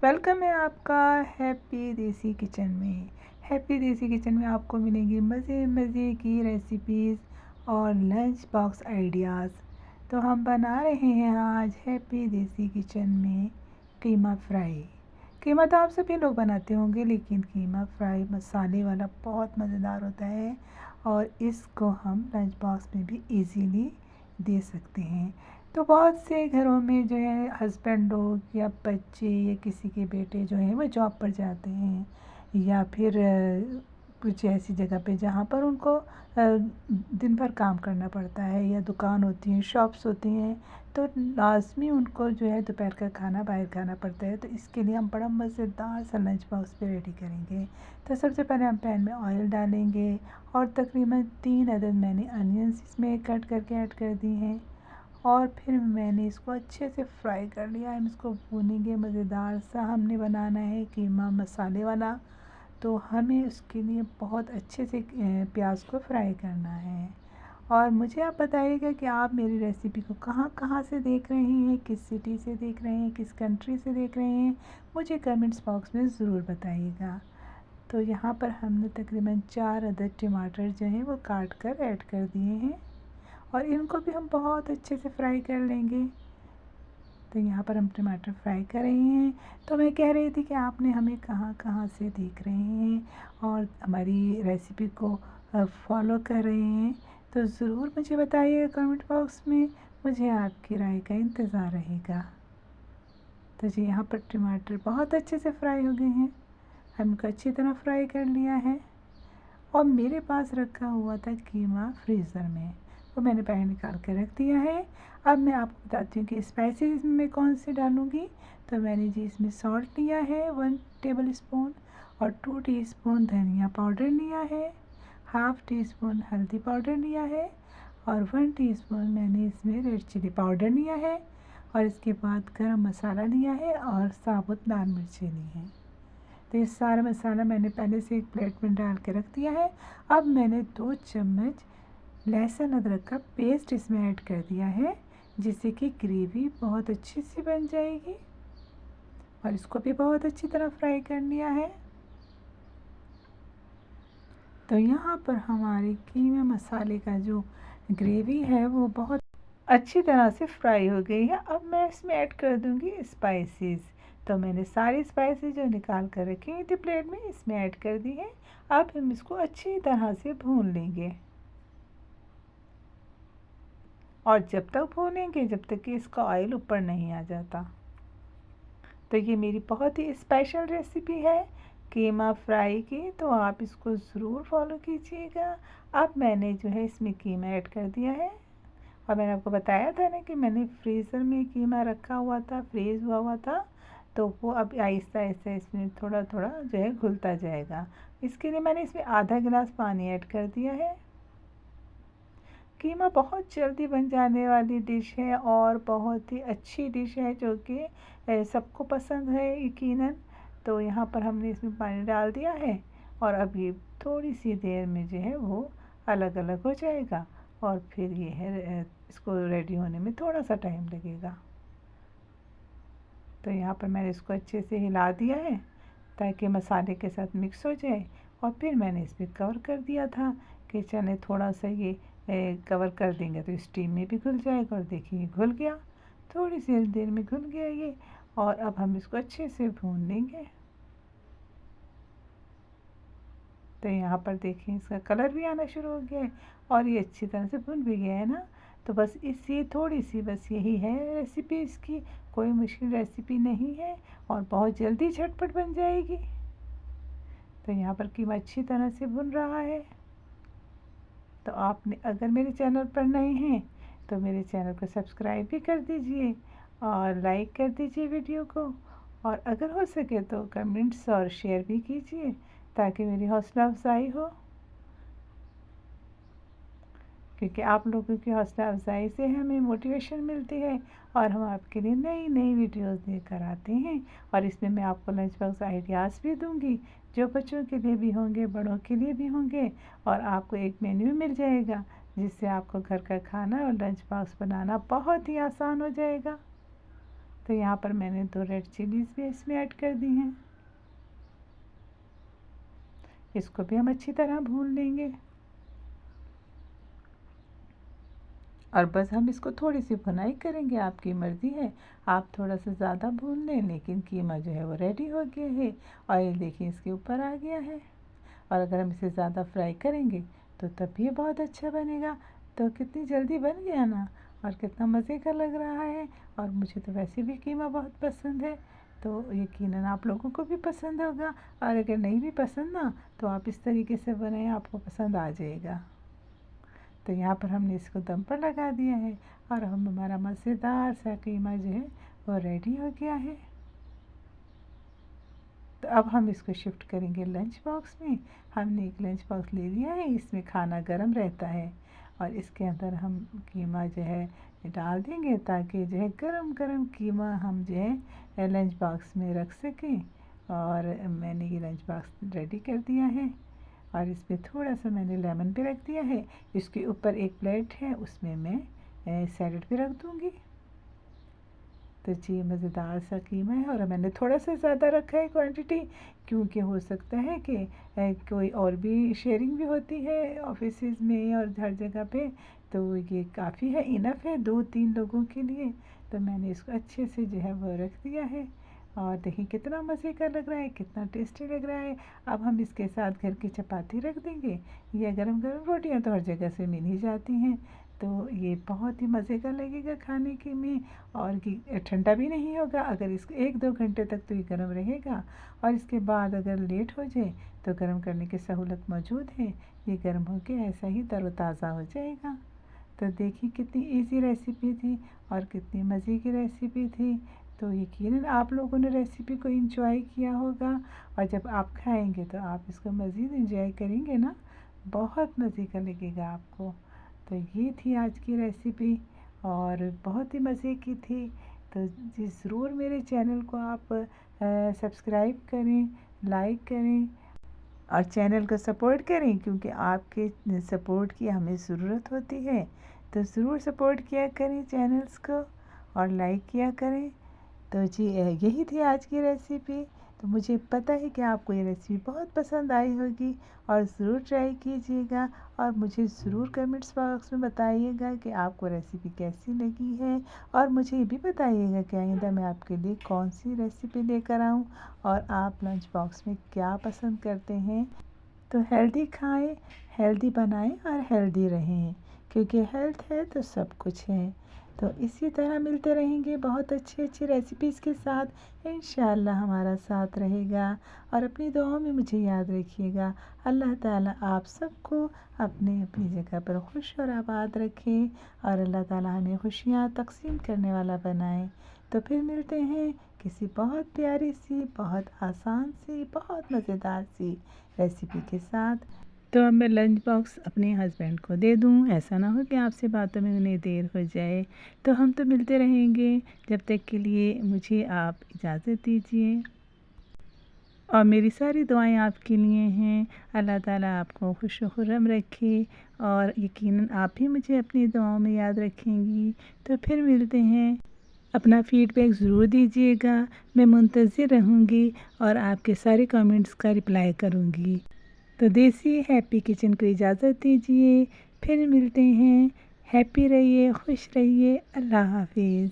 Welcome है आपका happy देसी किचन में। हैप्पी देसी किचन में आपको मिलेंगी मज़े मज़े की रेसिपीज़ और लंच बॉक्स आइडियाज़। तो हम बना रहे हैं आज हैप्पी देसी किचन में कीमा फ्राई। कीमा तो आप सभी लोग बनाते होंगे, लेकिन कीमा फ्राई मसाले वाला बहुत मज़ेदार होता है और इसको हम लंच बॉक्स में भी इजीली दे सकते हैं। तो बहुत से घरों में जो है हस्बैंड लोग या बच्चे या किसी के बेटे जो हैं वो जॉब पर जाते हैं, या फिर कुछ ऐसी जगह पे जहाँ पर उनको दिन भर काम करना पड़ता है, या दुकान होती हैं, शॉप्स होती हैं, तो लाज़मी उनको जो है दोपहर का खाना बाहर खाना पड़ता है। तो इसके लिए हम बड़ा मज़ेदार सा लंच बॉक्स पे रेडी करेंगे। तो सबसे पहले हम पैन में ऑयल डालेंगे और तकरीबन 3 अदद मैंने अनियंस इसमें कट करके ऐड कर दी हैं, और फिर मैंने इसको अच्छे से फ्राई कर लिया है। हम इसको भूनेंगे, मज़ेदार सा हमने बनाना है कीमा मसाले वाला, तो हमें उसके लिए बहुत अच्छे से प्याज को फ्राई करना है। और मुझे आप बताइएगा कि आप मेरी रेसिपी को कहाँ कहाँ से देख रहे हैं, किस सिटी से देख रहे हैं, किस कंट्री से देख रहे हैं, मुझे कमेंट्स बॉक्स में ज़रूर बताइएगा। तो यहाँ पर हमने तकरीबन 4 अदद टमाटर जो हैं वो काट कर ऐड कर दिए हैं, और इनको भी हम बहुत अच्छे से फ्राई कर लेंगे। तो यहाँ पर हम टमाटर फ्राई कर रहे हैं। तो मैं कह रही थी कि आपने हमें कहाँ कहाँ से देख रहे हैं और हमारी रेसिपी को फॉलो कर रहे हैं, तो ज़रूर मुझे बताइए कमेंट बॉक्स में। मुझे आपकी राय का इंतज़ार रहेगा। तो जी यहाँ पर टमाटर बहुत अच्छे से फ्राई हो गए हैं, हमको अच्छी तरह फ्राई कर लिया है। और मेरे पास रखा हुआ था कीमा फ्रीज़र में, वो मैंने बाहर निकाल के रख दिया है। अब मैं आपको बताती हूँ कि स्पाइसेस में कौन से डालूँगी। तो मैंने जी इसमें सॉल्ट लिया है 1 टेबल स्पून, और 2 टीस्पून धनिया पाउडर लिया है, हाफ़ टी स्पून हल्दी पाउडर लिया है, और 1 टीस्पून मैंने इसमें रेड चिली पाउडर लिया है, और इसके बाद गरम मसाला लिया है और साबुत लाल मिर्चें ली हैं। तो ये सारा मसाला मैंने पहले से एक प्लेट में डाल के रख दिया है। अब मैंने 2 चम्मच लहसुन अदरक का पेस्ट इसमें ऐड कर दिया है, जिससे कि ग्रेवी बहुत अच्छी सी बन जाएगी, और इसको भी बहुत अच्छी तरह फ्राई कर लिया है। तो यहाँ पर हमारे कीमा मसाले का जो ग्रेवी है वो बहुत अच्छी तरह से फ्राई हो गई है। अब मैं इसमें ऐड कर दूँगी स्पाइसेस। तो मैंने सारी स्पाइसेस जो निकाल कर रखी हुई थी प्लेट में, इसमें ऐड कर दी है। अब हम इसको अच्छी तरह से भून लेंगे, और जब तक भूनेंगे जब तक कि इसका ऑयल ऊपर नहीं आ जाता। तो ये मेरी बहुत ही स्पेशल रेसिपी है कीमा फ्राई की, तो आप इसको ज़रूर फॉलो कीजिएगा। अब मैंने जो है इसमें कीमा ऐड कर दिया है, और मैंने आपको बताया था ना कि मैंने फ्रीज़र में कीमा रखा हुआ था, फ्रीज़ हुआ था, तो वो अब आहिस्ता आहिस्ता इसमें थोड़ा थोड़ा जो है घुलता जाएगा। इसके लिए मैंने इसमें आधा गिलास पानी ऐड कर दिया है। कीमा बहुत जल्दी बन जाने वाली डिश है और बहुत ही अच्छी डिश है, जो कि सबको पसंद है यकीनन। तो यहाँ पर हमने इसमें पानी डाल दिया है, और अब ये थोड़ी सी देर में जो है वो अलग अलग हो जाएगा, और फिर ये है इसको रेडी होने में थोड़ा सा टाइम लगेगा। तो यहाँ पर मैंने इसको अच्छे से हिला दिया है ताकि मसाले के साथ मिक्स हो जाए, और फिर मैंने इस पर कवर कर दिया था कि चले थोड़ा सा ये कवर कर देंगे तो स्टीम में भी घुल जाएगा। और देखिए घुल गया, थोड़ी सी देर में घुल गया ये, और अब हम इसको अच्छे से भून लेंगे। तो यहाँ पर देखिए इसका कलर भी आना शुरू हो गया है, और ये अच्छी तरह से भुन भी गया है ना। तो बस ये थोड़ी सी बस यही है रेसिपी इसकी, कोई मुश्किल रेसिपी नहीं है, और बहुत जल्दी झटपट बन जाएगी। तो यहाँ पर कीमा अच्छी तरह से भुन रहा है। तो आपने अगर मेरे चैनल पर नए हैं तो मेरे चैनल को सब्सक्राइब भी कर दीजिए, और लाइक कर दीजिए वीडियो को, और अगर हो सके तो कमेंट्स और शेयर भी कीजिए ताकि मेरी हौसला अफजाई हो, क्योंकि आप लोगों की हौसला अफजाई से हमें मोटिवेशन मिलती है, और हम आपके लिए नई नई वीडियोस लेकर आते हैं। और इसमें मैं आपको लंच बॉक्स आइडियाज़ भी दूंगी, जो बच्चों के लिए भी होंगे, बड़ों के लिए भी होंगे, और आपको एक मेन्यू मिल जाएगा जिससे आपको घर का खाना और लंच बॉक्स बनाना बहुत ही आसान हो जाएगा। तो यहाँ पर मैंने 2 रेड चिलीज़ भी इसमें ऐड कर दी हैं। इसको भी हम अच्छी तरह भून लेंगे और बस हम इसको थोड़ी सी भुनाई करेंगे। आपकी मर्ज़ी है, आप थोड़ा सा ज़्यादा भून लें, लेकिन कीमा जो है वो रेडी हो गया है। ऑयल देखिए इसके ऊपर आ गया है। और अगर हम इसे ज़्यादा फ्राई करेंगे तो तब भी ये बहुत अच्छा बनेगा। तो कितनी जल्दी बन गया ना, और कितना मज़े का लग रहा है। और मुझे तो वैसे भी कीमा बहुत पसंद है, तो यकीनन आप लोगों को भी पसंद होगा। और अगर नहीं भी पसंद ना, तो आप इस तरीके से बनाएं, आपको पसंद आ जाएगा। तो यहाँ पर हमने इसको दम पर लगा दिया है और हमारा मज़ेदार सा कीमा जो है वो रेडी हो गया है। तो अब हम इसको शिफ्ट करेंगे लंच बॉक्स में। हमने एक लंच बॉक्स ले लिया है, इसमें खाना गर्म रहता है और इसके अंदर हम कीमा जो है डाल देंगे, ताकि जो है गरम गरम कीमा हम जो है लंच बॉक्स में रख सकें। और मैंने ये लंच बॉक्स रेडी कर दिया है और इसमें थोड़ा सा मैंने लेमन भी रख दिया है। इसके ऊपर एक प्लेट है, उसमें मैं सैलेड भी रख दूँगी। तो जी मज़ेदार सा कीमा है और मैंने थोड़ा सा ज़्यादा रखा है क्वांटिटी, क्योंकि हो सकता है कि कोई और भी शेयरिंग भी होती है ऑफिसेज़ में और हर जगह पे। तो ये काफ़ी है, इनफ है 2-3 लोगों के लिए। तो मैंने इसको अच्छे से जो है वो रख दिया है और देखिए कितना मज़े का लग रहा है, कितना टेस्टी लग रहा है। अब हम इसके साथ घर की चपाती रख देंगे, या गरम गरम रोटियां तो हर जगह से मिल ही जाती हैं। तो ये बहुत ही मज़े का लगेगा खाने के में, और कि ठंडा भी नहीं होगा। अगर इसको 1-2 घंटे तक तो ये गर्म रहेगा, और इसके बाद अगर लेट हो जाए तो गर्म करने की सहूलत मौजूद है। ये गर्म होके ऐसा ही तरोताज़ा हो जाएगा। तो देखिए कितनी इजी रेसिपी थी और कितनी मज़े की रेसिपी थी। तो यकीनन आप लोगों ने रेसिपी को एंजॉय किया होगा, और जब आप खाएंगे तो आप इसको मज़ीद एंजॉय करेंगे ना, बहुत मज़े का लगेगा आपको। तो ये थी आज की रेसिपी और बहुत ही मज़े की थी। तो जी ज़रूर मेरे चैनल को आप सब्सक्राइब करें, लाइक करें और चैनल को सपोर्ट करें, क्योंकि आपके सपोर्ट की हमें ज़रूरत होती है। तो ज़रूर सपोर्ट किया करें चैनल्स को और लाइक किया करें। तो जी यही थी आज की रेसिपी। तो मुझे पता है कि आपको ये रेसिपी बहुत पसंद आई होगी और ज़रूर ट्राई कीजिएगा, और मुझे ज़रूर कमेंट्स बॉक्स में बताइएगा कि आपको रेसिपी कैसी लगी है। और मुझे ये भी बताइएगा कि आइंदा मैं आपके लिए कौन सी रेसिपी लेकर आऊँ, और आप लंच बॉक्स में क्या पसंद करते हैं। तो हेल्दी खाएं, हेल्दी बनाएं और हेल्दी रहें, क्योंकि हेल्थ है तो सब कुछ है। तो इसी तरह मिलते रहेंगे बहुत अच्छी अच्छी रेसिपीज़ के साथ। इंशाअल्लाह हमारा साथ रहेगा, और अपनी दुआओं में मुझे याद रखिएगा। अल्लाह ताला आप सबको अपने अपनी जगह पर खुश और आबाद रखे, और अल्लाह ताला हमें खुशियाँ तकसीम करने वाला बनाए। तो फिर मिलते हैं किसी बहुत प्यारी सी, बहुत आसान सी, बहुत मज़ेदार सी रेसिपी के साथ। तो अब मैं लंच बॉक्स अपने हस्बैंड को दे दूं, ऐसा ना हो कि आपसे बातों में उन्हें देर हो जाए। तो हम तो मिलते रहेंगे, जब तक के लिए मुझे आप इजाज़त दीजिए, और मेरी सारी दुआएं आपके लिए हैं। अल्लाह ताला आपको खुश खुर्रम रखे, और यकीनन आप भी मुझे अपनी दुआओं में याद रखेंगी। तो फिर मिलते हैं। अपना फ़ीडबैक ज़रूर दीजिएगा, मैं मुंतज़िर रहूँगी और आपके सारे कमेंट्स का रिप्लाई करूँगी। तो देसी हैप्पी किचन को इजाज़त दीजिए, फिर मिलते हैं। हैप्पी रहिए, खुश रहिए। अल्लाह हाफिज़।